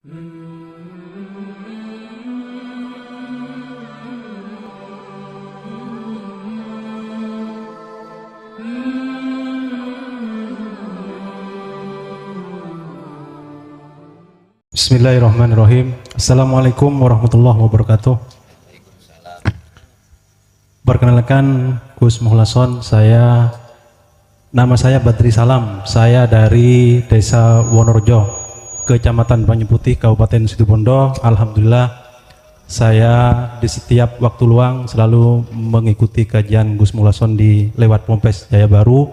Bismillahirrahmanirrahim. Assalamualaikum warahmatullahi wabarakatuh. Perkenalkan, Gus Muhlason, nama saya Badri Salam. Saya dari Desa Wonorejo, Kecamatan Banyuputih, Kabupaten Situbondo. Alhamdulillah, saya di setiap waktu luang selalu mengikuti kajian Gus Muhlason di lewat Pompes Jaya Baru.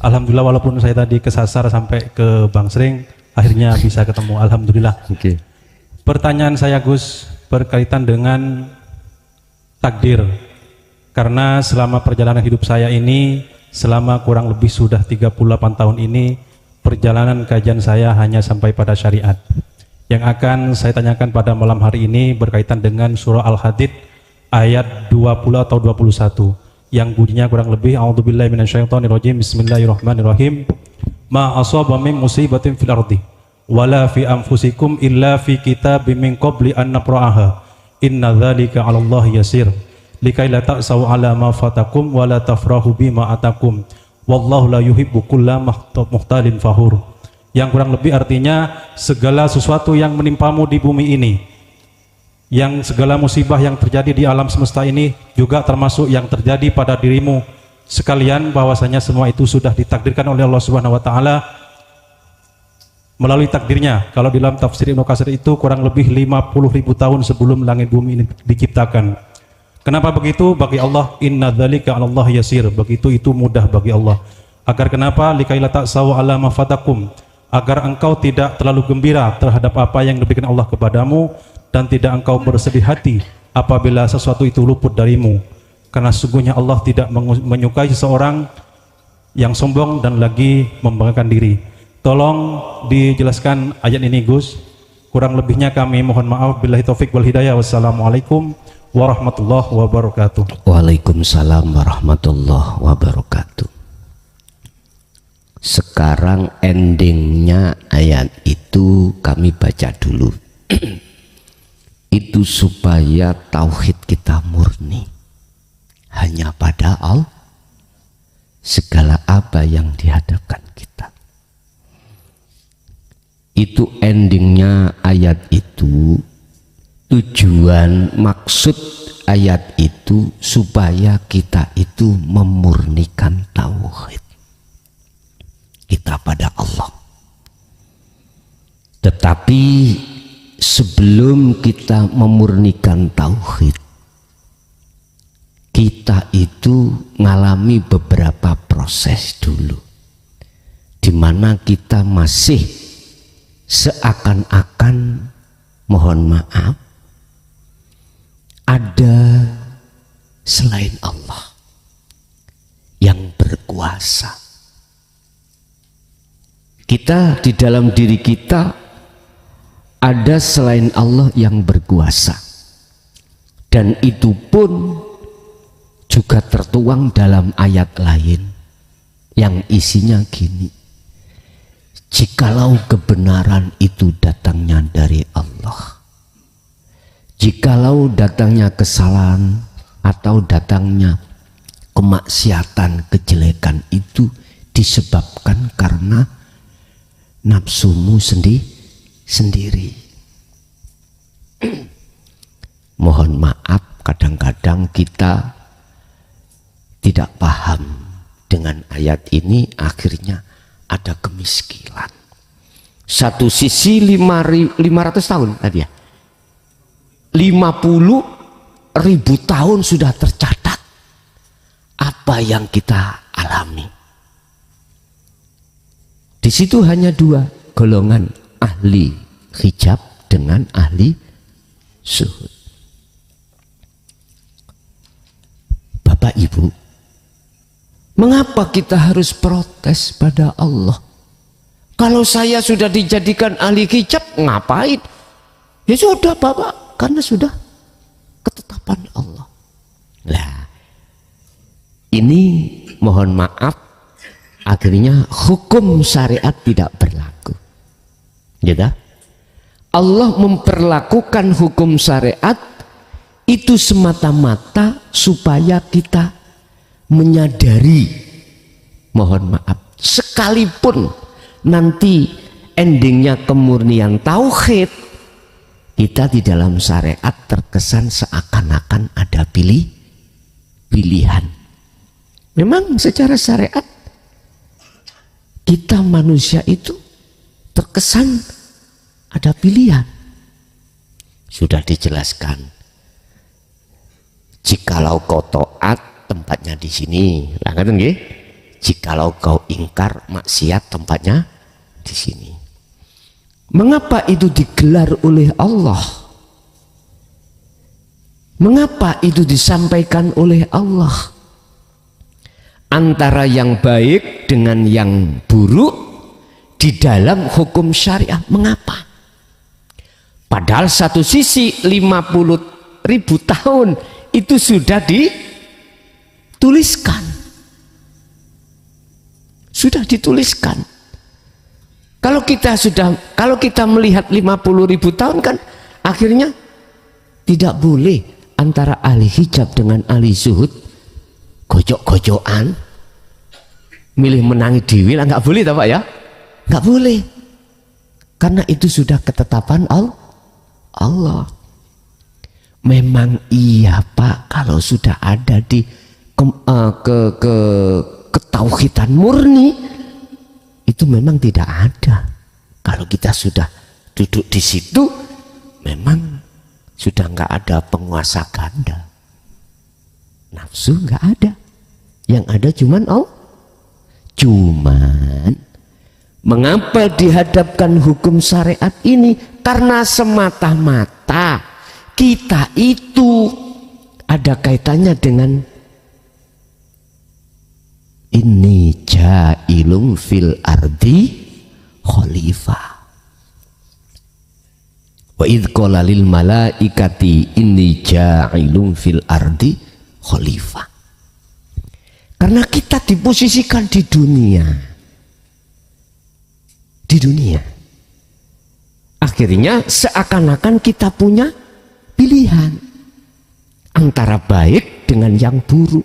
Alhamdulillah, walaupun saya tadi kesasar sampai ke Bangsering, akhirnya bisa ketemu. Alhamdulillah. Oke. Pertanyaan saya, Gus, berkaitan dengan takdir. Karena selama perjalanan hidup saya ini, selama kurang lebih sudah 38 tahun ini, perjalanan kajian saya hanya sampai pada syariat. Yang akan saya tanyakan pada malam hari ini berkaitan dengan surah Al-Hadid ayat 20 atau 21 yang bunyinya kurang lebih a'udzubillahi minasyaitonirrajim, bismillahirrahmanirrahim. Ma asaba min musibatin fil ardi wala fi anfusikum illa fi kitabim min qabli an nabra'aha inna dzalika 'alallahi yasir likai la ta'sau 'ala ma fatakum wa la tafrahu bima atakum wallahu la yuhibbu kulla mukhtalin fakhur. Yang kurang lebih artinya, segala sesuatu yang menimpamu di bumi ini, yang segala musibah yang terjadi di alam semesta ini juga termasuk yang terjadi pada dirimu sekalian, bahwasanya semua itu sudah ditakdirkan oleh Allah Subhanahu wa taala melalui takdirnya. Kalau dalam tafsir Ibnu Katsir itu kurang lebih 50.000 tahun sebelum langit bumi ini diciptakan. Kenapa begitu? Bagi Allah, inna dzalika 'alallahi yasir. Begitu itu mudah bagi Allah. Agar kenapa? Likaila ta'saw 'ala ma fatakum. Agar engkau tidak terlalu gembira terhadap apa yang diberikan Allah kepadamu dan tidak engkau bersedih hati apabila sesuatu itu luput darimu. Karena sesungguhnya Allah tidak menyukai seseorang yang sombong dan lagi membanggakan diri. Tolong dijelaskan ayat ini, Gus. Kurang lebihnya kami mohon maaf. Billahi taufik wal hidayah. Wassalamualaikum warahmatullahi wabarakatuh. Waalaikumsalam warahmatullahi wabarakatuh. Sekarang endingnya ayat itu kami baca dulu. Itu supaya tauhid kita murni hanya pada Allah, segala apa yang dihadapkan kita. Itu endingnya ayat itu. Tujuan maksud ayat itu supaya kita itu memurnikan tauhid kita pada Allah. Tetapi sebelum kita memurnikan tauhid, kita itu ngalami beberapa proses dulu, di mana kita masih seakan-akan, mohon maaf, ada selain Allah yang berkuasa. Kita di dalam diri kita ada selain Allah yang berkuasa, dan itu pun juga tertuang dalam ayat lain yang isinya gini: jikalau kebenaran itu datangnya dari Allah, jikalau datangnya kesalahan atau datangnya kemaksiatan, kejelekan itu disebabkan karena nafsumu sendiri. Mohon maaf, kadang-kadang kita tidak paham dengan ayat ini, akhirnya ada kemiskinan. Satu sisi 500 tahun tadi ya, 50.000 tahun sudah tercatat apa yang kita alami. Di situ hanya dua golongan, ahli hijab dengan ahli zuhud. Bapak Ibu, mengapa kita harus protes pada Allah? Kalau saya sudah dijadikan ahli hijab, ngapain? Ya sudah Bapak, karena sudah ketetapan Allah. Nah, ini mohon maaf, akhirnya hukum syariat tidak berlaku. Gitu? Allah memperlakukan hukum syariat itu semata-mata supaya kita menyadari, mohon maaf, sekalipun nanti endingnya kemurnian tauhid, kita di dalam syariat terkesan seakan-akan ada pilihan. Memang secara syariat kita manusia itu terkesan ada pilihan. Sudah dijelaskan. Jikalau kau taat, tempatnya di sini. Lah kan nggih? Jikalau kau ingkar, maksiat, tempatnya di sini. Mengapa itu digelar oleh Allah? Mengapa itu disampaikan oleh Allah? Antara yang baik dengan yang buruk di dalam hukum syariah. Mengapa? Padahal satu sisi 50.000 tahun itu sudah dituliskan. Sudah dituliskan. Kalau kita melihat 50.000 tahun kan akhirnya tidak boleh antara ahli hijab dengan ahli zuhud gojok-gojokan, milih menangi dewi lah, nggak boleh, Pak ya? Nggak boleh. Karena itu sudah ketetapan Allah. Memang iya Pak, kalau sudah ada di ketauhidan murni itu memang tidak ada. Kalau kita sudah duduk di situ, memang sudah nggak ada penguasa ganda, nafsu nggak ada, yang ada cuman cuman mengapa dihadapkan hukum syariat ini? Karena semata-mata kita itu ada kaitannya dengan inni ja'ilun fil ardi khalifah. Wa idh qala lil malaikati inni ja'ilun fil ardi khalifah. Karena kita diposisikan di dunia. Di dunia. Akhirnya seakan-akan kita punya pilihan antara baik dengan yang buruk.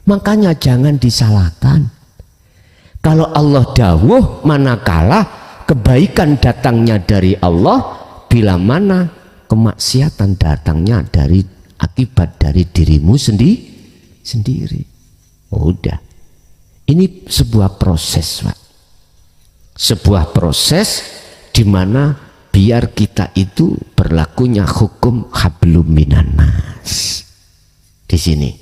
Makanya jangan disalahkan. Kalau Allah dawuh, manakala kebaikan datangnya dari Allah, bila mana kemaksiatan datangnya dari akibat dari dirimu sendiri. Udah. Ini sebuah proses, Pak. Sebuah proses di mana biar kita itu berlakunya hukum hablum minan nas. Di sini.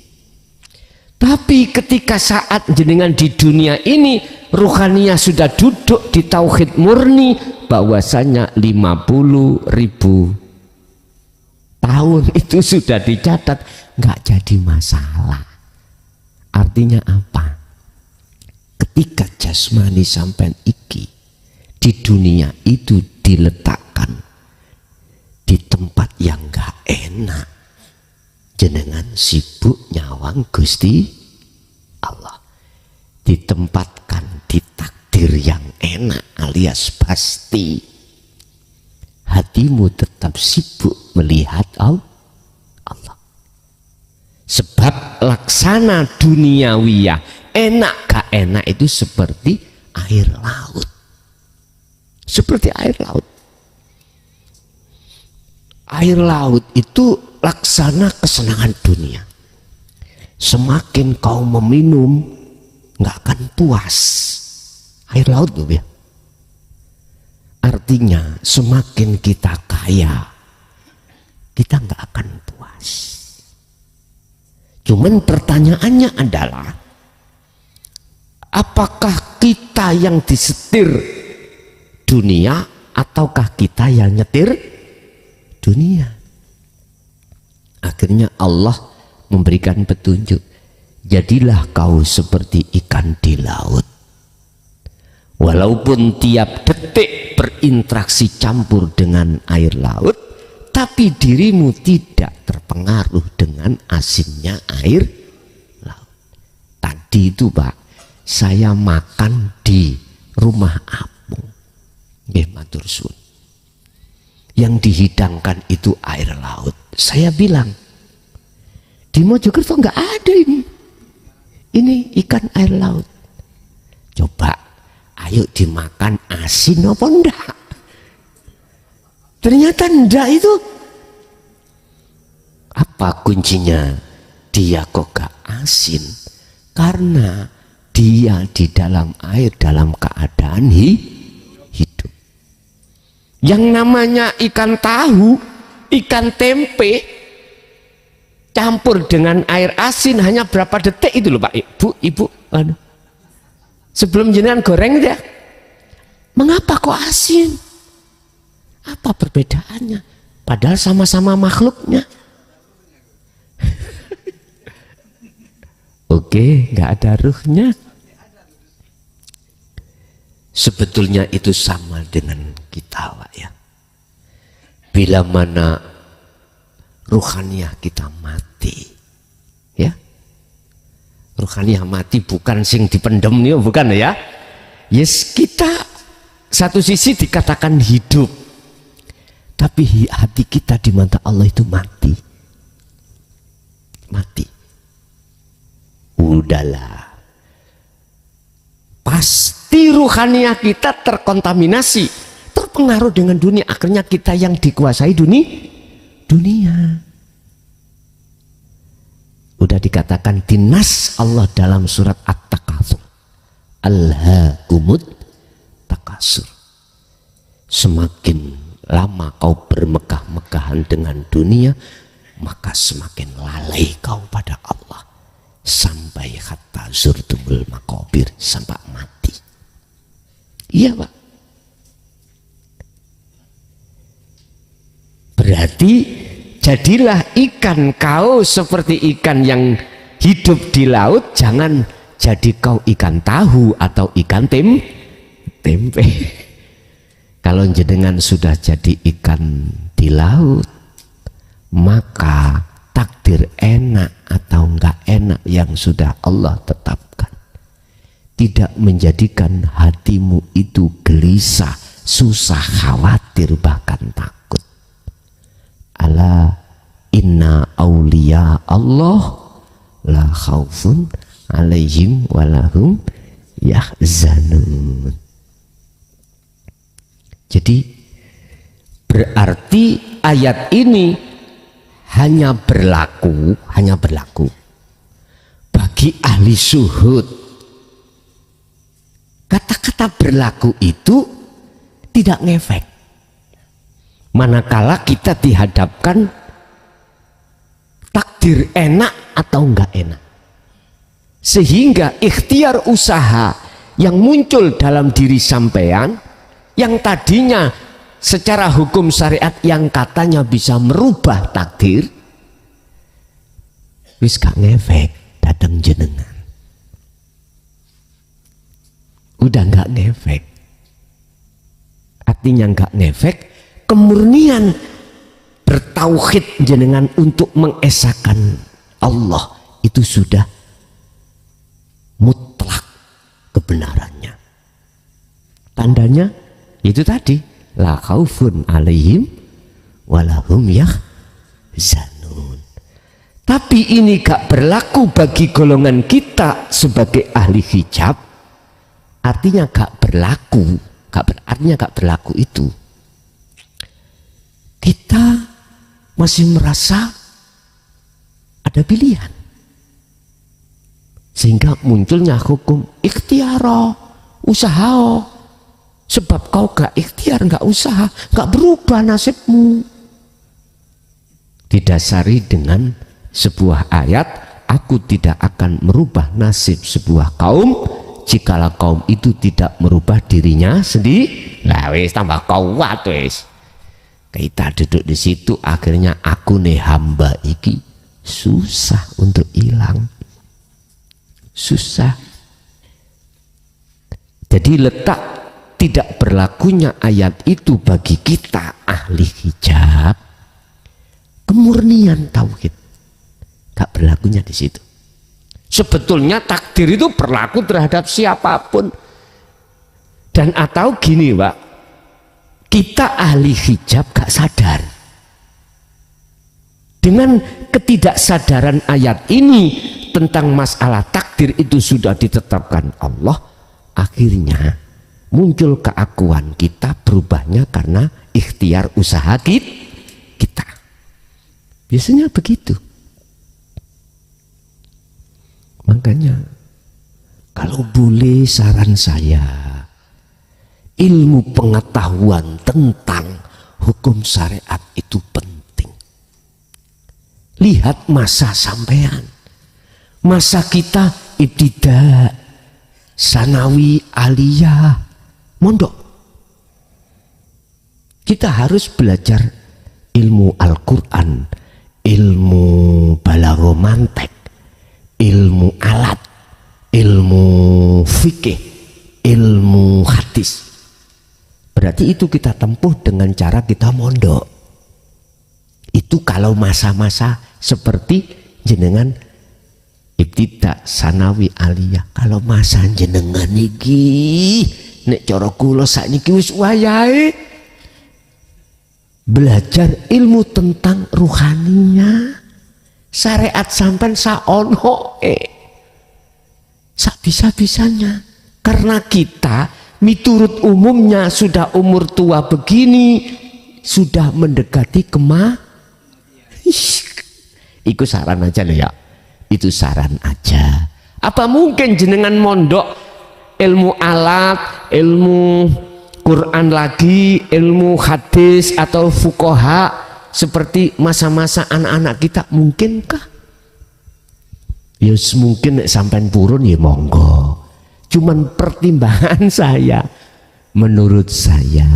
Tapi ketika saat jenengan di dunia ini ruhaniyah sudah duduk di tauhid murni, bahwasanya 50.000 tahun itu sudah dicatat, nggak jadi masalah. Artinya apa? Ketika jasmani sampai iki di dunia itu diletakkan di tempat yang nggak enak, jenengan sibuk nyawang Gusti Allah, ditempatkan di takdir yang enak alias pasti, hatimu tetap sibuk melihat Allah. Sebab laksana duniawiyah enak gak enak itu seperti air laut, seperti air laut. Air laut itu laksana kesenangan dunia. Semakin kau meminum nggak akan puas. Air laut tuh ya. Artinya semakin kita kaya, kita nggak akan puas. Cuman pertanyaannya adalah, apakah kita yang disetir dunia ataukah kita yang nyetir dunia? Akhirnya Allah memberikan petunjuk, jadilah kau seperti ikan di laut. Walaupun tiap detik berinteraksi campur dengan air laut, tapi dirimu tidak terpengaruh dengan asinnya air laut. Tadi itu Pak, saya makan di rumah apung, nggih matur suwun. yang dihidangkan itu air laut. Saya bilang, di Mojokerto nggak ada ini ikan air laut. Coba, ayo dimakan asin apa enggak? Ternyata enggak itu. Apa kuncinya? Dia kok gak asin? Karena dia di dalam air dalam keadaan hidup. Yang namanya ikan tahu, ikan tempe campur dengan air asin hanya berapa detik itu loh Pak Ibu. Sebelum jenengan goreng dia, mengapa kok asin? Apa perbedaannya? Padahal sama-sama makhluknya. Oke, nggak ada ruhnya. Sebetulnya itu sama dengan kita, Pak ya. Bila mana ruhaniah kita mati, ya, ruhaniah mati bukan sing dipendem nih, bukan ya. Yes, kita satu sisi dikatakan hidup, tapi hati kita di mata Allah itu mati. Udahlah, pasti ruhaniah kita terkontaminasi, terpengaruh dengan dunia. Akhirnya kita yang dikuasai dunia. Udah dikatakan dinas Allah dalam surat At-Takatsur, alhaakumut takasur. Semakin lama kau bermegah-megahan dengan dunia, maka semakin lalai kau pada Allah. Sampai hatta zurtumul makobir, sampai mati. Iya Pak. Berarti jadilah ikan kau seperti ikan yang hidup di laut. Jangan jadi kau ikan tahu atau ikan tempe. Kalau jenengan sudah jadi ikan di laut, maka takdir enak atau enggak enak yang sudah Allah tetapkan tidak menjadikan hatimu itu gelisah, susah, khawatir, bahkan takut. Ala inna auliya Allah la khaufun alaihim walahum yahzanun. Jadi berarti ayat ini hanya berlaku bagi ahli syuhud. Kata-kata berlaku itu tidak ngefek. Manakala kita dihadapkan takdir enak atau enggak enak. Sehingga ikhtiar usaha yang muncul dalam diri sampean, yang tadinya secara hukum syariat yang katanya bisa merubah takdir, wis gak ngefek datang jenengan. Udah gak ngefek. Artinya gak ngefek, kemurnian bertauhid jenengan untuk mengesahkan Allah itu sudah mutlak kebenarannya. Tandanya itu tadi, la khaufun alaihim walahum yahzanun. Tapi ini gak berlaku bagi golongan kita sebagai ahli hijab. Artinya gak berlaku, artinya gak berlaku itu. Kita masih merasa ada pilihan, sehingga munculnya hukum ikhtiaro, usaha. Sebab kau gak ikhtiar, gak usaha, gak berubah nasibmu. Didasari dengan sebuah ayat, aku tidak akan merubah nasib sebuah kaum jikalau kaum itu tidak merubah dirinya sendiri. Lah wis tambah kuat wis. Kita duduk di situ, akhirnya aku nih hamba iki susah untuk hilang. Susah. Jadi letak tidak berlakunya ayat itu bagi kita ahli hijab, kemurnian tauhid, gak berlakunya di situ. Sebetulnya takdir itu berlaku terhadap siapapun. Dan atau gini Pak, Kita ahli hijab gak sadar. Dengan ketidaksadaran ayat ini tentang masalah takdir itu sudah ditetapkan Allah, akhirnya muncul keakuan kita, berubahnya karena ikhtiar usaha kita. Biasanya begitu. Makanya kalau boleh saran saya, ilmu pengetahuan tentang hukum syariat itu penting. Lihat masa sampean, masa kita ibtidah, sanawi, aliyah, mondok. Kita harus belajar ilmu Al-Quran, ilmu balaghah mantek, ilmu alat, ilmu fikih, ilmu hadis. Berarti itu kita tempuh dengan cara kita mondok. Itu kalau masa-masa seperti jenengan ibtidah, sanawi, aliyah. Kalau masa jenengan iki nek cara kula sakniki wis wayahe belajar ilmu tentang ruhaninya. Syariat sampean saono sak bisa-bisanya. Karena kita miturut umumnya sudah umur tua begini, sudah mendekati Iku saran aja loh ya. Itu saran aja. Apa mungkin jenengan mondok ilmu alat, ilmu Quran lagi, ilmu hadis atau fuqaha seperti masa-masa anak-anak kita, mungkinkah? Ya mungkin sampai purun ya monggo. Cuman pertimbangan saya, menurut saya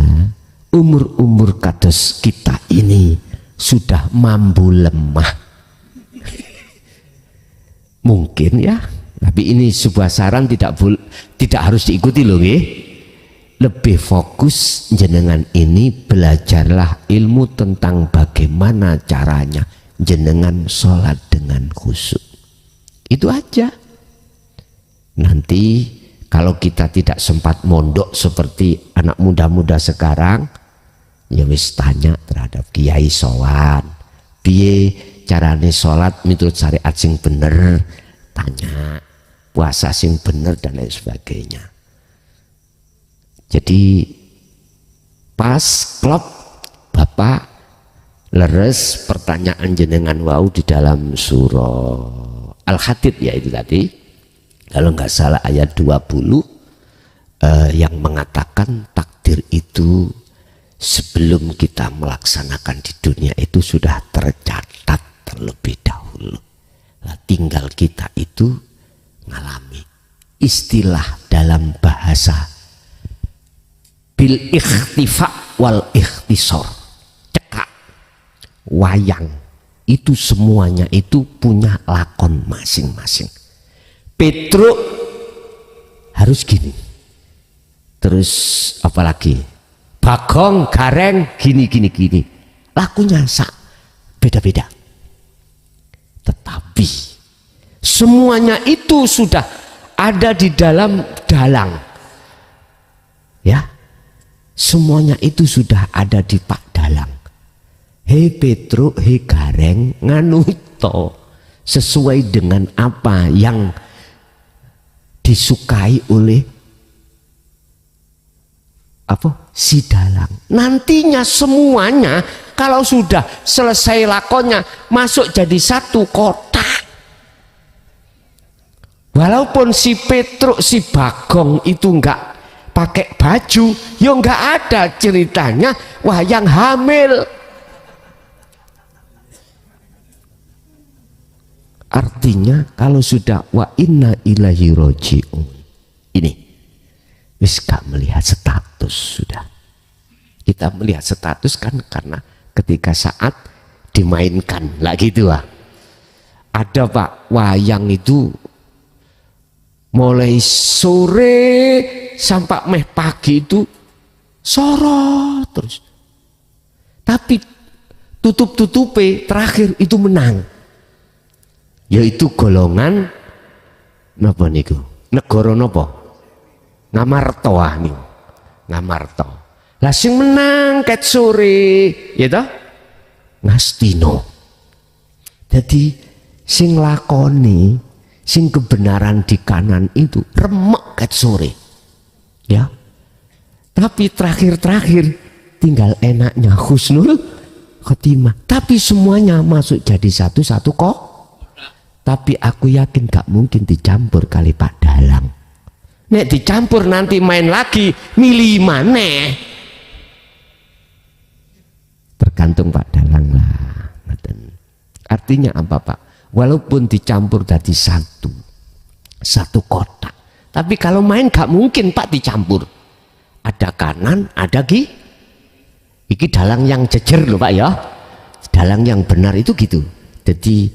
umur-umur kados kita ini sudah mampu lemah. Mungkin ya, tapi ini sebuah saran, tidak harus diikuti loh nggih. Lebih fokus jenengan ini belajarlah ilmu tentang bagaimana caranya jenengan sholat dengan khusyuk. Itu aja. Nanti kalau kita tidak sempat mondok seperti anak muda-muda sekarang, ya wis tanya terhadap kiai sowan, piye carane sholat miturut syariat sing bener, tanya puasa sing bener dan lain sebagainya. Jadi pas klop Bapak leres pertanyaan jenengan wau di dalam surah Al-Hadid ya itu tadi, kalau nggak salah ayat 20 yang mengatakan takdir itu sebelum kita melaksanakan di dunia itu sudah tercatat terlebih dahulu. Nah, tinggal kita itu ngalami. Istilah dalam bahasa bil ikhtifa wal ikhtisor, cekak, wayang, itu semuanya itu punya lakon masing-masing. Petruk harus gini, terus apalagi Bagong, Gareng gini, lakunya beda-beda. Tetapi semuanya itu sudah ada di dalam dalang, ya. Semuanya itu sudah ada di Pak Dalang. Hei Petruk, hei Gareng, nganuto sesuai dengan apa yang disukai oleh si dalang. Nantinya semuanya kalau sudah selesai lakonnya masuk jadi satu kotak. Walaupun si Petruk, si Bagong itu enggak pakai baju, ya enggak ada ceritanya wayang hamil. Artinya kalau sudah wa inna ilaihi roji'un, ini wis gak melihat status sudah. Kita melihat status kan karena ketika saat dimainkan lah gitu lah. Ada Pak wayang itu mulai sore sampai meh pagi itu sorot terus. Tapi tutup-tutupe terakhir itu menang. Yaitu golongan napa niku? Negara napa? Ngamarta niku. Ngamarta. Lah sing menang ket sore, ya toh? Ngastina. Jadi sing lakoni, sing kebenaran di kanan itu remek ket sore. Ya. Tapi terakhir-terakhir tinggal enaknya husnul khotimah. Tapi semuanya masuk jadi satu-satu kok. Tapi aku yakin gak mungkin dicampur kali Pak Dalang. Nek dicampur nanti main lagi milih maneh. Tergantung Pak Dalang lah. Artinya apa Pak? Walaupun dicampur jadi satu kotak. Tapi kalau main gak mungkin Pak dicampur. Ada kanan, ada iki dalang yang jejer loh Pak ya. Dalang yang benar itu gitu. Jadi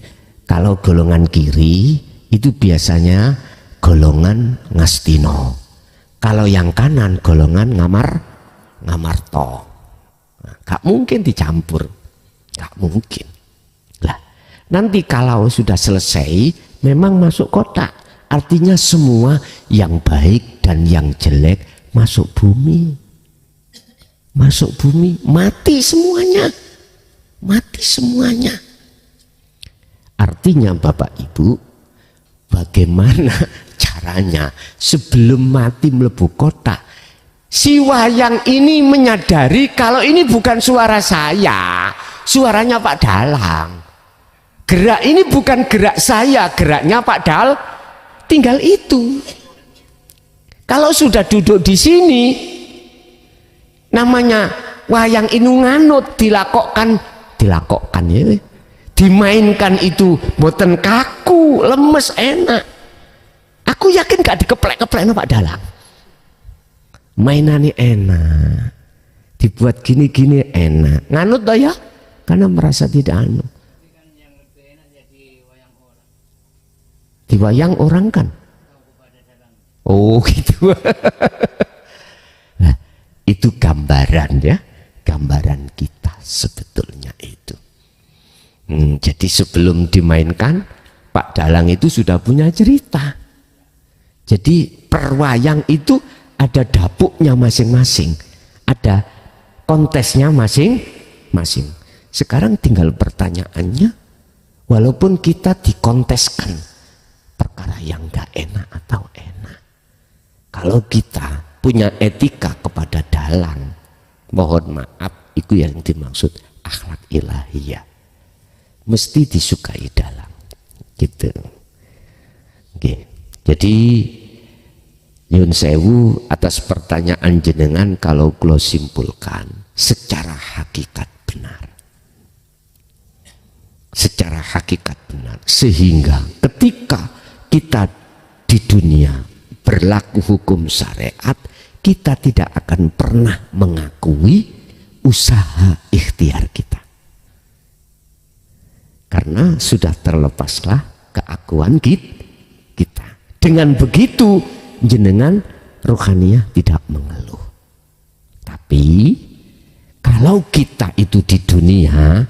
kalau golongan kiri itu biasanya golongan Ngastina. Kalau yang kanan golongan Ngamarta. Nah, gak mungkin dicampur. Gak mungkin. Lah, nanti kalau sudah selesai memang masuk kotak. Artinya semua yang baik dan yang jelek masuk bumi. Masuk bumi, mati semuanya. Mati semuanya. Artinya Bapak Ibu, bagaimana caranya sebelum mati mlebu kotak, si wayang ini menyadari kalau ini bukan suara saya, suaranya Pak Dalang. Gerak ini bukan gerak saya, geraknya Pak Dal. Tinggal itu. Kalau sudah duduk di sini, namanya wayang inu nganut, dilakokkan ya, dimainkan itu boten kaku, lemes, enak. Aku yakin gak dikeplek-keplek Pak Dalang. Mainannya enak, dibuat gini-gini enak, nganut toh ya, karena merasa tidak anu. Diwayang orang kan. Oh gitu. Nah, itu gambaran ya, gambaran kita sebetulnya itu. Jadi sebelum dimainkan Pak Dalang itu sudah punya cerita. Jadi perwayang itu ada dapuknya masing-masing, ada kontesnya masing-masing. Sekarang tinggal pertanyaannya, walaupun kita dikonteskan perkara yang gak enak atau enak, kalau kita punya etika kepada dalang, mohon maaf, itu yang dimaksud akhlak ilahiyah, mesti disukai dalang gitu. Oke. Jadi nyun sewu atas pertanyaan jenengan, kalau kula simpulkan secara hakikat benar, secara hakikat benar, sehingga ketika kita di dunia berlaku hukum syariat, kita tidak akan pernah mengakui usaha ikhtiar kita, karena sudah terlepaslah keakuan kita. Dengan begitu jenengan rohaniah tidak mengeluh. Tapi kalau kita itu di dunia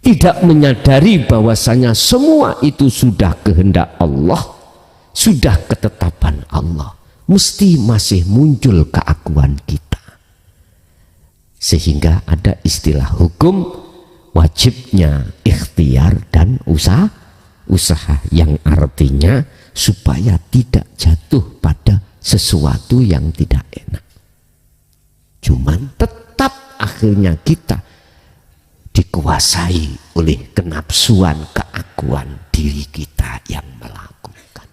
tidak menyadari bahwasanya semua itu sudah kehendak Allah, sudah ketetapan Allah, mesti masih muncul keakuan kita. Sehingga ada istilah hukum wajibnya ikhtiar dan usaha yang artinya supaya tidak jatuh pada sesuatu yang tidak enak. Cuman tetap akhirnya kita dikuasai oleh kenapsuan keakuan diri kita yang melakukan.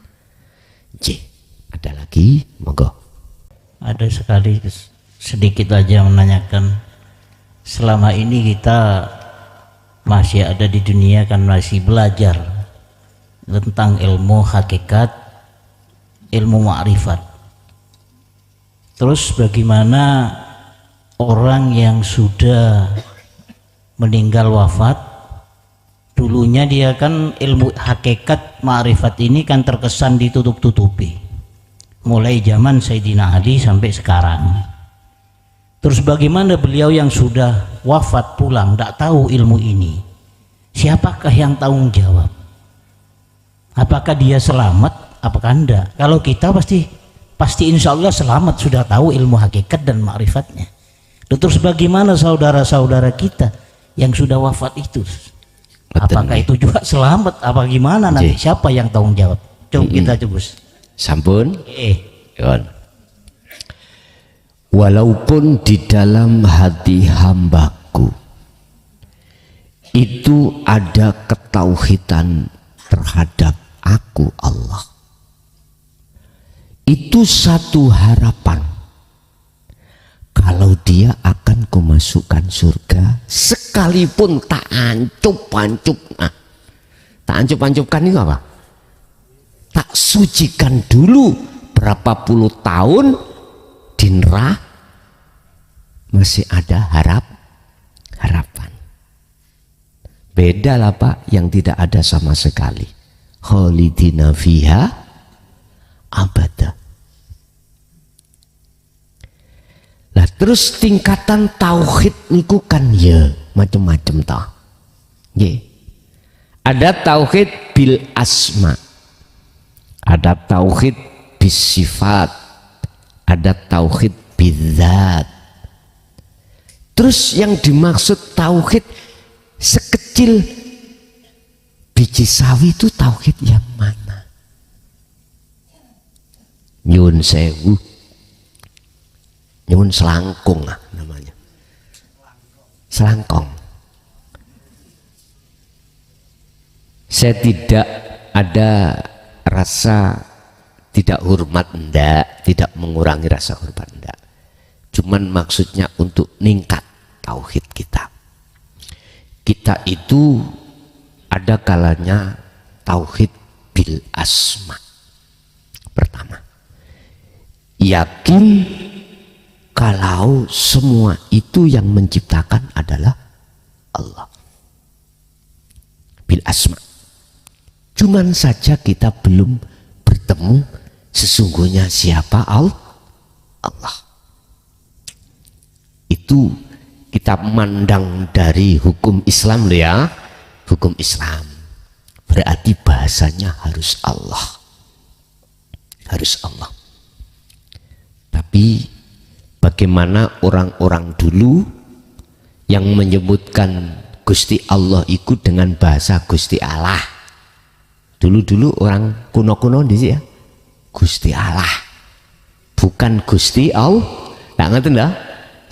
Ada lagi? Monggo. Ada sekali sedikit aja menanyakan, selama ini kita masih ada di dunia kan, masih belajar tentang ilmu hakikat, ilmu ma'rifat. Terus bagaimana orang yang sudah meninggal wafat, dulunya dia kan ilmu hakikat ma'rifat ini kan terkesan ditutup-tutupi mulai zaman Sayyidina Ali sampai sekarang. Terus bagaimana beliau yang sudah wafat pulang tidak tahu ilmu ini, siapakah yang tanggung jawab? Apakah dia selamat? Apakah enggak? Kalau kita pasti insya Allah selamat, sudah tahu ilmu hakikat dan ma'rifatnya. Dan terus bagaimana saudara-saudara kita yang sudah wafat itu? Apakah itu juga selamat? Apa gimana nanti? Siapa yang tanggung jawab? Coba kita coba. Sampun. Yon. Walaupun di dalam hati hambaku itu ada ketauhidan terhadap aku Allah, itu satu harapan, kalau dia akan kumasukkan surga sekalipun tak ancup-ancup. Nah, tak ancup-ancupkan itu apa? Tak sucikan dulu berapa puluh tahun di neraka, masih ada harapan. Beda lah Pak yang tidak ada sama sekali. Khalidina fiha abada. Lah terus tingkatan tauhid niku kan ya macam-macam toh. Nggih. Ada tauhid bil asma. Ada tauhid bis sifat. Ada tauhid bidzat. Terus yang dimaksud tauhid sekecil biji sawi itu tauhid yang mana? Nyun sewu, nyun selangkung namanya, selangkong. Saya tidak ada rasa tidak hormat, enggak, tidak mengurangi rasa hormat, enggak. Cuman maksudnya untuk ningkat tauhid kita. Kita itu ada kalanya tauhid bil asma. Pertama, yakin kalau semua itu yang menciptakan adalah Allah. Bil asma. Cuman saja kita belum bertemu sesungguhnya siapa Allah. Itu kita memandang dari hukum Islam loh ya. Hukum Islam berarti bahasanya harus Allah. Harus Allah. Tapi bagaimana orang-orang dulu yang menyebutkan Gusti Allah itu dengan bahasa Gusti Allah. Dulu-dulu orang kuno-kuno di sini ya. Gusti Allah. Bukan Gusti Allah. Tak ngerti dah.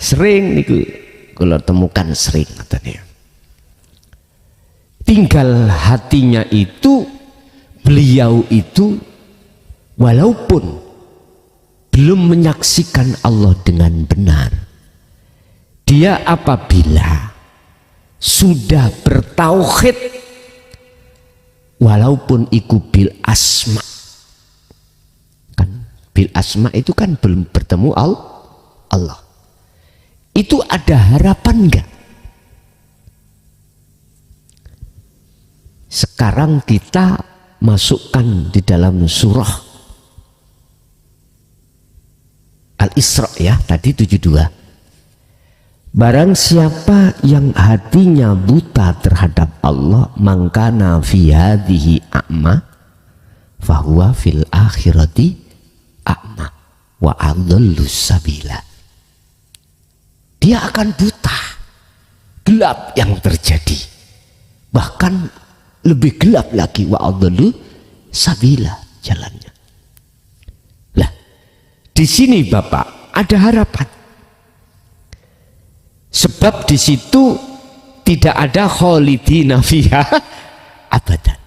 Sering niku kalau temukan sering katanya. Tinggal hatinya itu, beliau itu walaupun belum menyaksikan Allah dengan benar, dia apabila sudah bertauhid walaupun iku bil asma, kan bil asma itu kan belum bertemu Allah, itu ada harapan enggak? Sekarang kita masukkan di dalam surah Al-Isra ya, tadi 72. Barang siapa yang hatinya buta terhadap Allah, mangkana fi hadhihi a'ma fahuwa fil akhirati a'ma wa adhallu sabila. Dia akan buta, gelap yang terjadi, bahkan lebih gelap lagi, wa adhallu sabila, jalannya. Lah, di sini Bapak ada harapan. Sebab di situ tidak ada khalidina fiha abadan.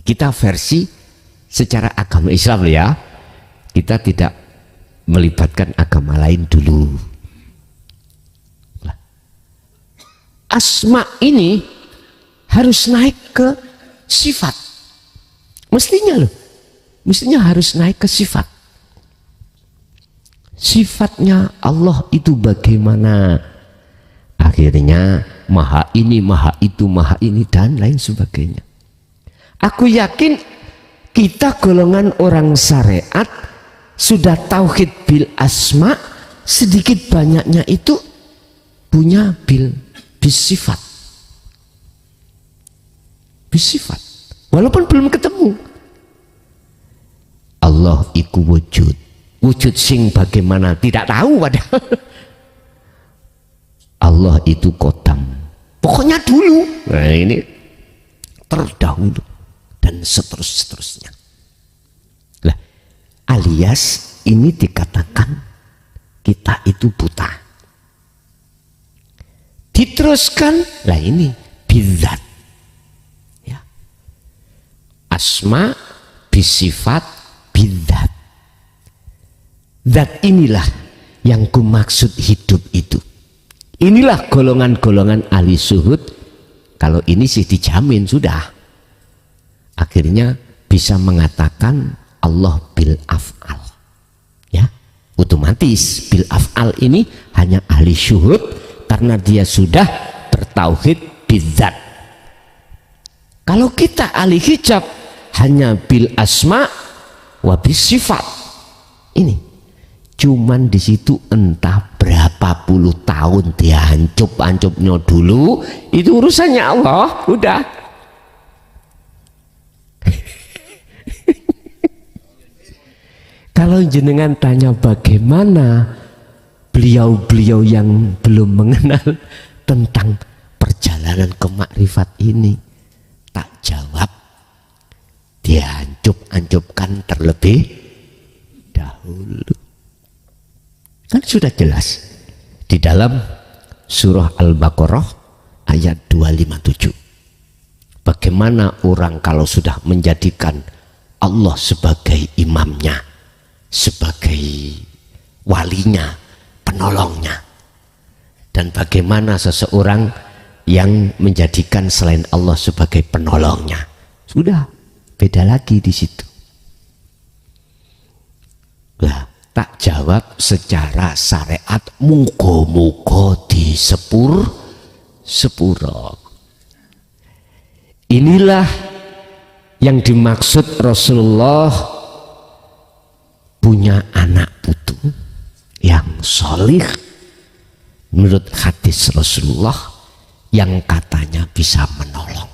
Kita versi secara agama Islam ya. Kita tidak melibatkan agama lain dulu. Nah, asma ini harus naik ke sifat. Mestinya loh. Mestinya harus naik ke sifat. Sifatnya Allah itu bagaimana? Akhirnya maha ini, maha itu, maha ini, dan lain sebagainya. Aku yakin kita golongan orang syariat sudah tauhid bil asma, sedikit banyaknya itu punya bil sifat. Bisifat, walaupun belum ketemu. Allah iku wujud, wujud sing bagaimana tidak tahu padahal. Allah itu kodam. Pokoknya dulu. Nah ini terdahulu dan seterusnya. Lah, alias ini dikatakan kita itu buta. Diteruskan, lah ini bidzat. Ya. Asma bisifat bidzat. Zat inilah yang kumaksud hidup itu. Inilah golongan-golongan ahli syuhud. Kalau ini sih dijamin sudah. Akhirnya bisa mengatakan Allah bil af'al. Ya, otomatis bil af'al ini hanya ahli syuhud karena dia sudah bertauhid bidzat. Kalau kita ahli hijab hanya bil asma wa bis sifat. Ini cuman di situ entah berapa puluh tahun dia ancup-ancupnya dulu, itu urusannya Allah, udah. Kalau jenengan tanya bagaimana beliau-beliau yang belum mengenal tentang perjalanan ke makrifat ini, tak jawab, dia ancup-ancupkan terlebih dahulu. Kan sudah jelas di dalam surah Al-Baqarah ayat 257. Bagaimana orang kalau sudah menjadikan Allah sebagai imamnya, sebagai walinya, penolongnya. Dan bagaimana seseorang yang menjadikan selain Allah sebagai penolongnya. Sudah beda lagi di situ. Nah, tak jawab secara syariat, muga-muga di sepuro. Inilah yang dimaksud Rasulullah punya anak putu yang solih menurut hadis Rasulullah yang katanya bisa menolong.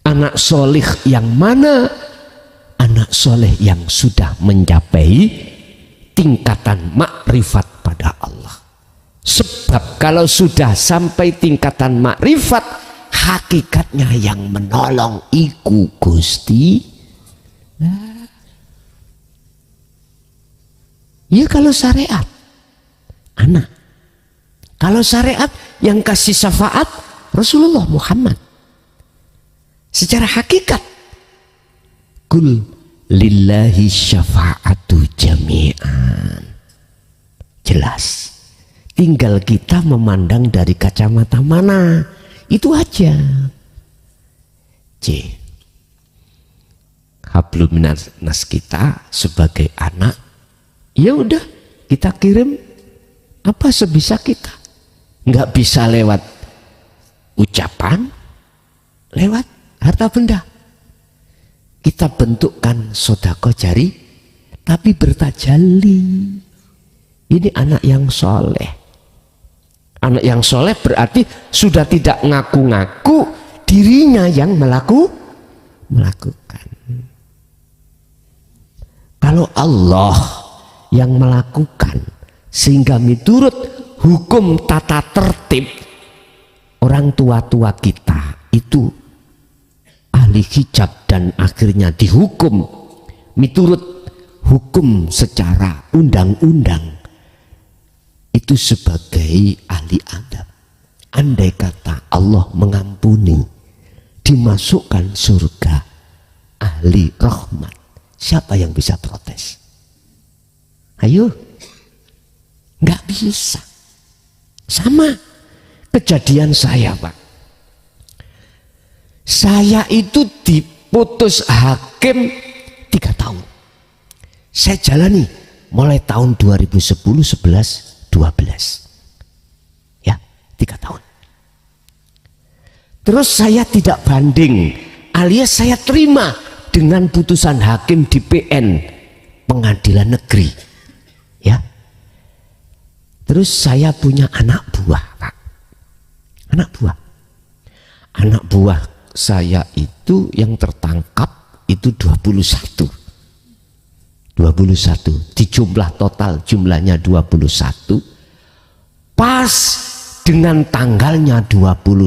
Anak solih yang mana? Anak soleh yang sudah mencapai tingkatan makrifat pada Allah. Sebab kalau sudah sampai tingkatan makrifat, hakikatnya yang menolong iku Gusti. Ya kalau syariat anak, kalau syariat yang kasih syafaat Rasulullah Muhammad. Secara hakikat, kul lillahi syafa'atu jami'an. Jelas. Tinggal kita memandang dari kacamata mana. Itu aja. C. Hablum minas kita sebagai anak, ya udah kita kirim apa sebisa kita. Nggak bisa lewat ucapan, lewat harta benda. Kita bentukkan sedekah jari, tapi bertajalli. Ini anak yang soleh. Anak yang soleh berarti sudah tidak ngaku-ngaku dirinya yang melakukan. Kalau Allah yang melakukan sehingga miturut hukum tata tertib orang tua-tua kita itu ahli hijab dan akhirnya dihukum miturut hukum secara undang-undang itu sebagai ahli adab. Andai kata Allah mengampuni, dimasukkan surga ahli rahmat, siapa yang bisa protes? Ayo, nggak bisa. Sama kejadian saya, Pak. Saya itu diputus hakim 3 tahun. Saya jalani mulai tahun 2010, 11, 12. Ya, 3 tahun. Terus saya tidak banding, alias saya terima dengan putusan hakim di PN, Pengadilan Negeri. Ya. Terus saya punya anak buah, Pak. Anak buah. Anak buah saya itu yang tertangkap itu 21 di jumlah total jumlahnya 21, pas dengan tanggalnya 21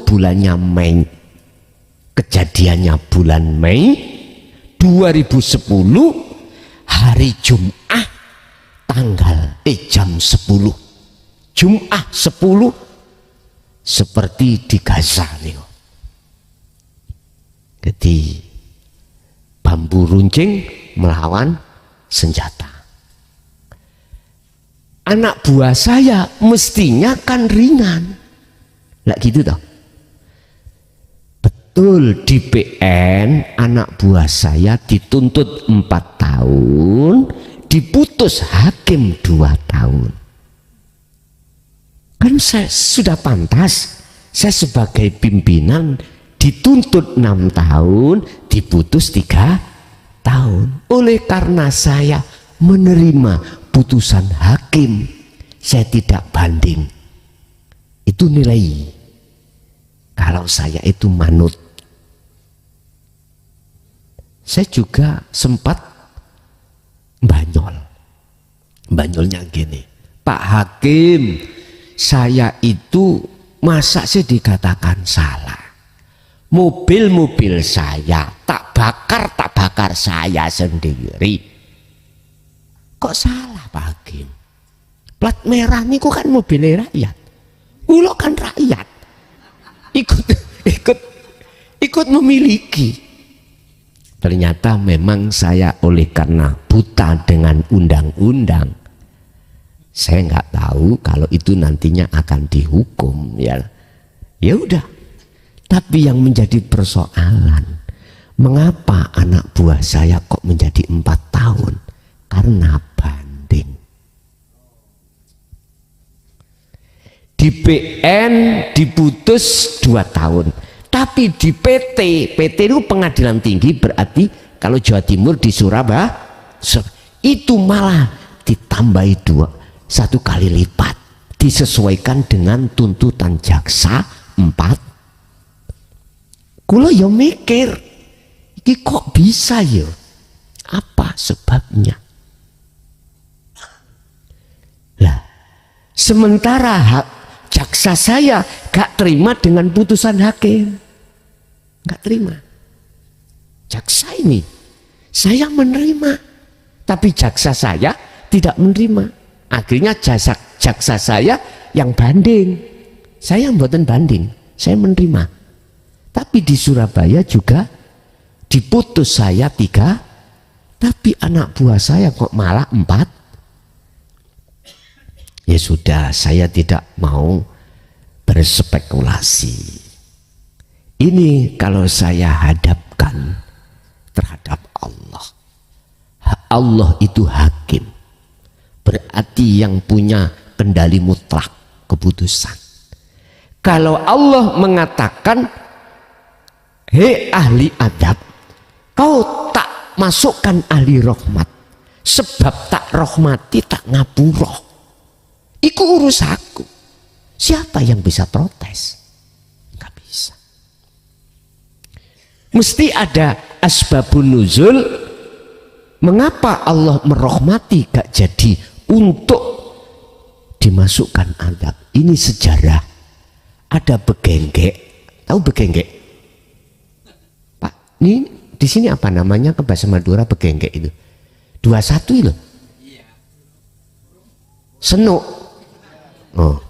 bulannya Mei, kejadiannya bulan Mei 2010 hari Jumat jam 10 Jumat 10 seperti di Gaza nih. Jadi bambu runcing melawan senjata. Anak buah saya mestinya kan ringan. Lah gitu toh. Betul, di PN anak buah saya dituntut 4 tahun, diputus hakim 2 tahun. Kan saya sudah pantas, saya sebagai pimpinan dituntut 6 tahun, diputus 3 tahun. Oleh karena saya menerima putusan hakim, saya tidak banding. Itu nilai kalau saya itu manut. Saya juga sempat banyolnya gini, Pak Hakim, saya itu masa sih dikatakan salah? Mobil-mobil saya tak bakar saya sendiri. Kok salah Pak Hakim? Plat merah niku kan mobil rakyat. Ulo kan rakyat. Ikut memiliki. Ternyata memang saya oleh karena buta dengan undang-undang, saya nggak tahu kalau itu nantinya akan dihukum, ya udah. Tapi yang menjadi persoalan, mengapa anak buah saya kok menjadi 4 tahun? Karena banding. Di PN diputus 2 tahun. Tapi di PT itu pengadilan tinggi, berarti kalau Jawa Timur di Surabaya itu malah ditambahi 1 kali lipat, disesuaikan dengan tuntutan jaksa 4. Kulo ya mikir, ini kok bisa ya? Apa sebabnya? Lah, sementara jaksa saya gak terima dengan putusan hakim. Gak terima. Jaksa ini saya menerima, tapi jaksa saya tidak menerima. Akhirnya jaksa saya yang banding. Saya mboten banding, saya menerima. Tapi di Surabaya juga diputus saya 3, tapi anak buah saya kok malah 4. Ya sudah, saya tidak mau berspekulasi. Ini kalau saya hadapkan terhadap Allah. Allah itu hakim. Berarti yang punya kendali mutlak keputusan. Kalau Allah mengatakan, hei ahli adab, kau tak masukkan ahli rahmat, sebab tak rahmati tak ngapuroh. Iku urus aku. Siapa yang bisa protes? Nggak bisa. Mesti ada asbabun nuzul. Mengapa Allah merahmati gak jadi untuk dimasukkan adab? Ini sejarah. Ada begenggek. Tahu begenggek? Pak, ini di sini apa namanya ke bahasa Madura begenggek itu? 21 loh. Senuk. Oh.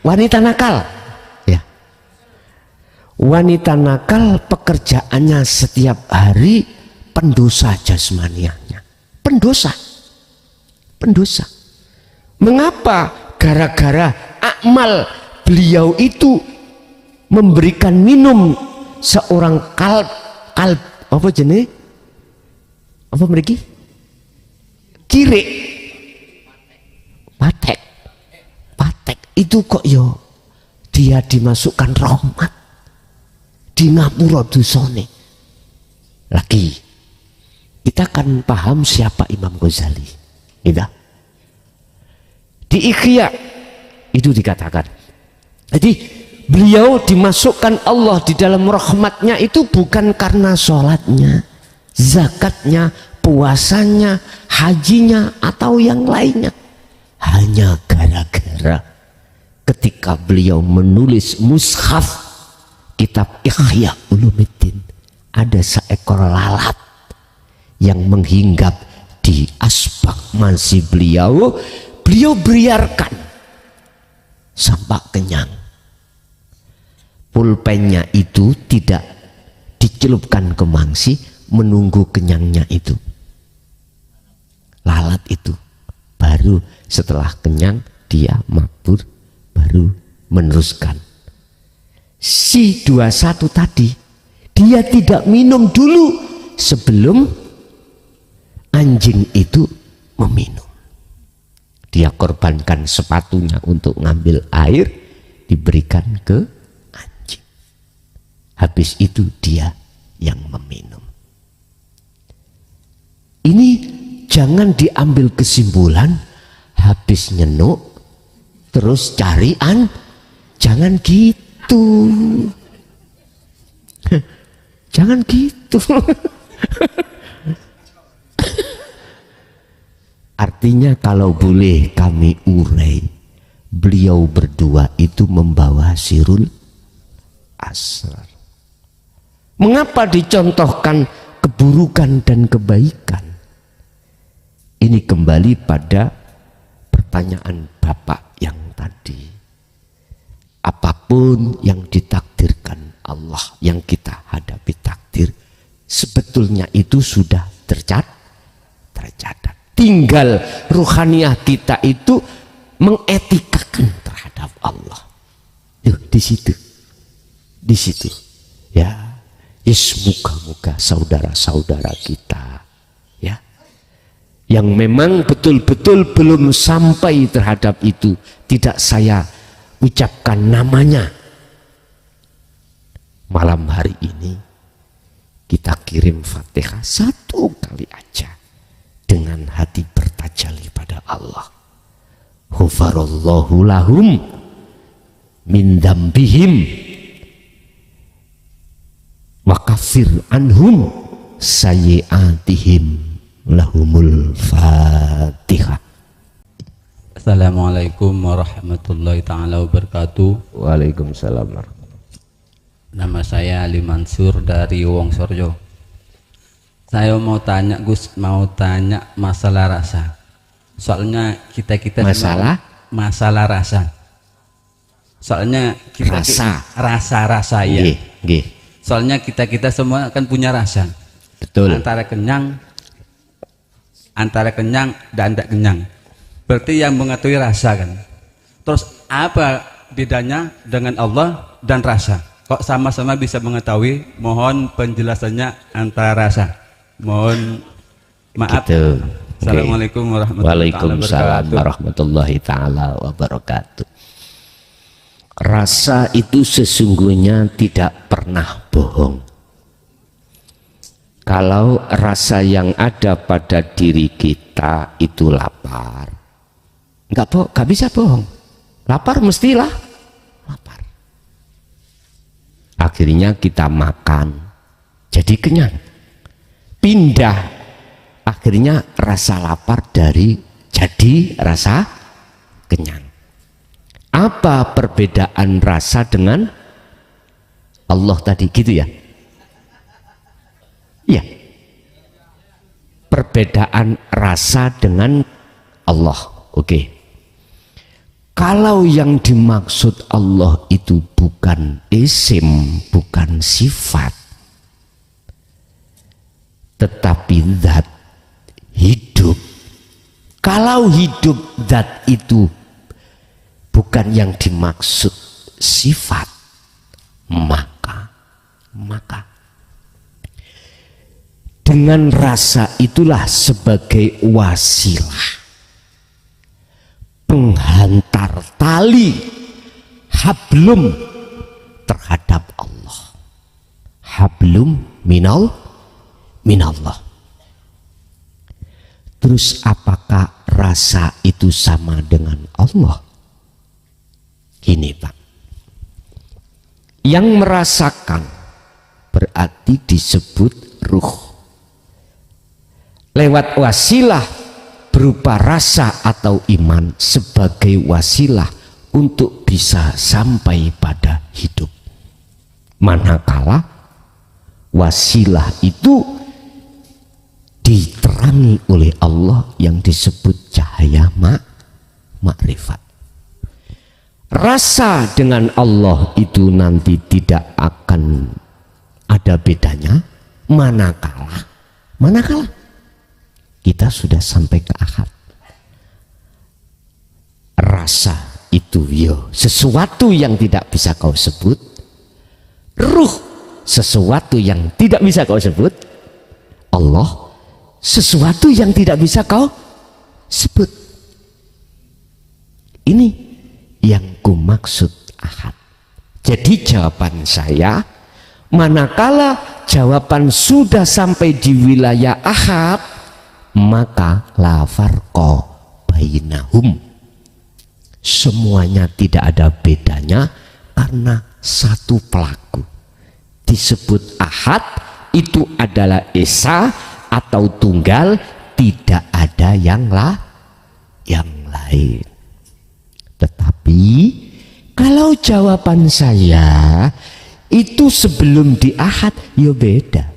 Wanita nakal. Ya. Wanita nakal pekerjaannya setiap hari pendosa jasmanianya. Pendosa. Mengapa? Gara-gara akmal beliau itu memberikan minum seorang kalb apa jenis? Apa mereka? Kirik. Patek itu kok yo dia dimasukkan rahmat di ngapura dosane. Lagi kita kan paham siapa Imam Ghazali, gitu. Di Ikhya itu dikatakan, jadi beliau dimasukkan Allah di dalam rahmatnya itu bukan karena sholatnya, zakatnya, puasanya, hajinya atau yang lainnya, hanya gara gara-gara ketika beliau menulis mushaf kitab Ihya Ulumuddin, ada seekor lalat yang menghinggap di asbak mansi beliau biarkan sampai kenyang. Pulpennya itu tidak dicelupkan ke mangsi, menunggu kenyangnya itu lalat itu, baru setelah kenyang dia mabur, baru meneruskan. Si 21 tadi dia tidak minum dulu sebelum anjing itu meminum. Dia korbankan sepatunya untuk ngambil air, diberikan ke anjing. Habis itu dia yang meminum. Ini jangan diambil kesimpulan habis nyenuk terus carian, jangan gitu. Jangan gitu. Artinya kalau boleh kami urai, beliau berdua itu membawa sirul asrar. Mengapa dicontohkan keburukan dan kebaikan? Ini kembali pada pertanyaan Bapak yang tadi. Apapun yang ditakdirkan Allah, yang kita hadapi takdir, sebetulnya itu sudah tercatat. Tinggal ruhaniah kita itu mengetikakan terhadap Allah. Yuk, di situ. Ya, semoga-moga saudara-saudara kita, ya, yang memang betul-betul belum sampai terhadap itu, tidak saya ucapkan namanya. Malam hari ini kita kirim Fatihah satu kali aja dengan hati bertajalli pada Allah. Ghafarallahu lahum min dzambihim wa kafir anhum sayyi'atihim. Lahumul Fatihah. Assalamualaikum warahmatullahi ta'ala wabarakatuh. Waalaikumsalam. Nama saya Ali Mansur dari Wongsorjo. Saya mau tanya Gus, masalah rasa. Soalnya kita masalah rasa. Soalnya kita rasa ya. Soalnya kita semua kan punya rasa. Betul. Antara kenyang dan tidak kenyang. Berarti yang mengetahui rasa kan. Terus apa bedanya dengan Allah dan rasa? Kok sama-sama bisa mengetahui? Mohon penjelasannya antara rasa. Mohon maaf. Gitu. Assalamualaikum warahmatullahi taala wabarakatuh. Rasa itu sesungguhnya tidak pernah bohong. Kalau rasa yang ada pada diri kita itu lapar, nggak bisa bohong. Lapar mestilah lapar. Akhirnya kita makan, jadi kenyang. Pindah, akhirnya rasa lapar jadi rasa kenyang. Apa perbedaan rasa dengan Allah tadi, gitu ya? Iya. Perbedaan rasa dengan Allah. Oke. Kalau yang dimaksud Allah itu bukan isim, bukan sifat, tetapi zat hidup. Kalau hidup zat itu bukan yang dimaksud sifat, maka dengan rasa itulah sebagai wasilah, penghantar tali hablum terhadap Allah. Hablum minallah. Terus apakah rasa itu sama dengan Allah? Gini Pak, yang merasakan berarti disebut ruh. Lewat wasilah berupa rasa atau iman sebagai wasilah untuk bisa sampai pada hidup. Manakala wasilah itu diterangi oleh Allah yang disebut cahaya makrifat. Rasa dengan Allah itu nanti tidak akan ada bedanya manakala kita sudah sampai ke akad. Rasa itu sesuatu yang tidak bisa kau sebut, ruh sesuatu yang tidak bisa kau sebut, Allah sesuatu yang tidak bisa kau sebut. Ini yang ku maksud ahad. Jadi jawaban saya, manakala jawaban sudah sampai di wilayah ahad, maka la farqa bainahum, semuanya tidak ada bedanya karena satu pelaku. Disebut ahad itu adalah esa atau tunggal, tidak ada yang lain. Tetapi kalau jawaban saya itu sebelum di ahad, ya beda.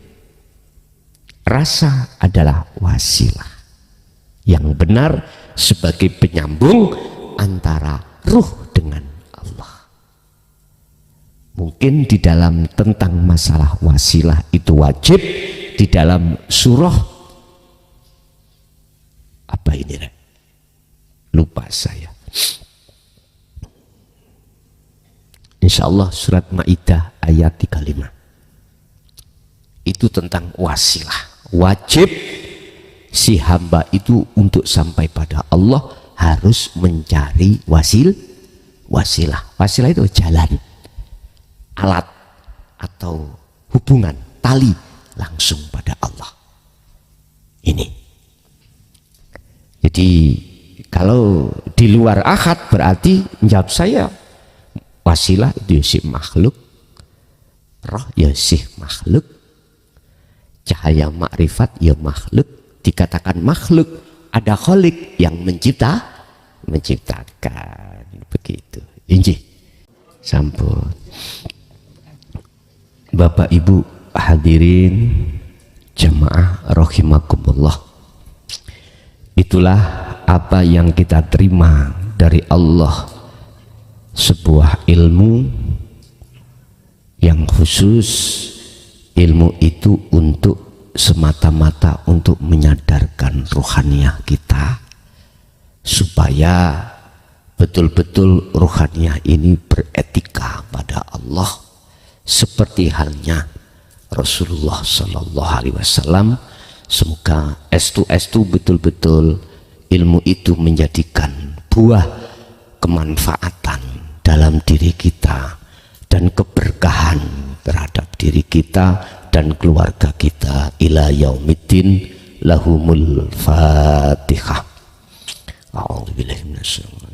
Rasa adalah wasilah yang benar sebagai penyambung antara ruh dengan Allah. Mungkin di dalam tentang masalah wasilah itu wajib di dalam surah apa ini, lupa saya. Insya Allah surat Maidah ayat 35 itu tentang wasilah. Wajib si hamba itu untuk sampai pada Allah harus mencari wasilah. Wasilah itu jalan, alat atau hubungan, tali langsung pada Allah. Ini. Jadi kalau di luar akad berarti jawab saya wasilah itu si makhluk, roh ya si makhluk, cahaya makrifat ya makhluk. Dikatakan makhluk, ada khalik yang menciptakan, begitu. Inji sampun. Bapak Ibu hadirin jemaah rahimakumullah, itulah apa yang kita terima dari Allah, sebuah ilmu yang khusus. Ilmu itu untuk semata-mata untuk menyadarkan ruhaniyah kita supaya betul-betul ruhaniyah ini beretika pada Allah, seperti halnya Rasulullah Sallallahu Alaihi Wasallam. Semoga estu betul-betul ilmu itu menjadikan buah kemanfaatan dalam diri kita dan keberkahan terhadap diri kita dan keluarga kita ila yaumiddin. Lahumul Fatihah. A'udzubillahi minasyaitonir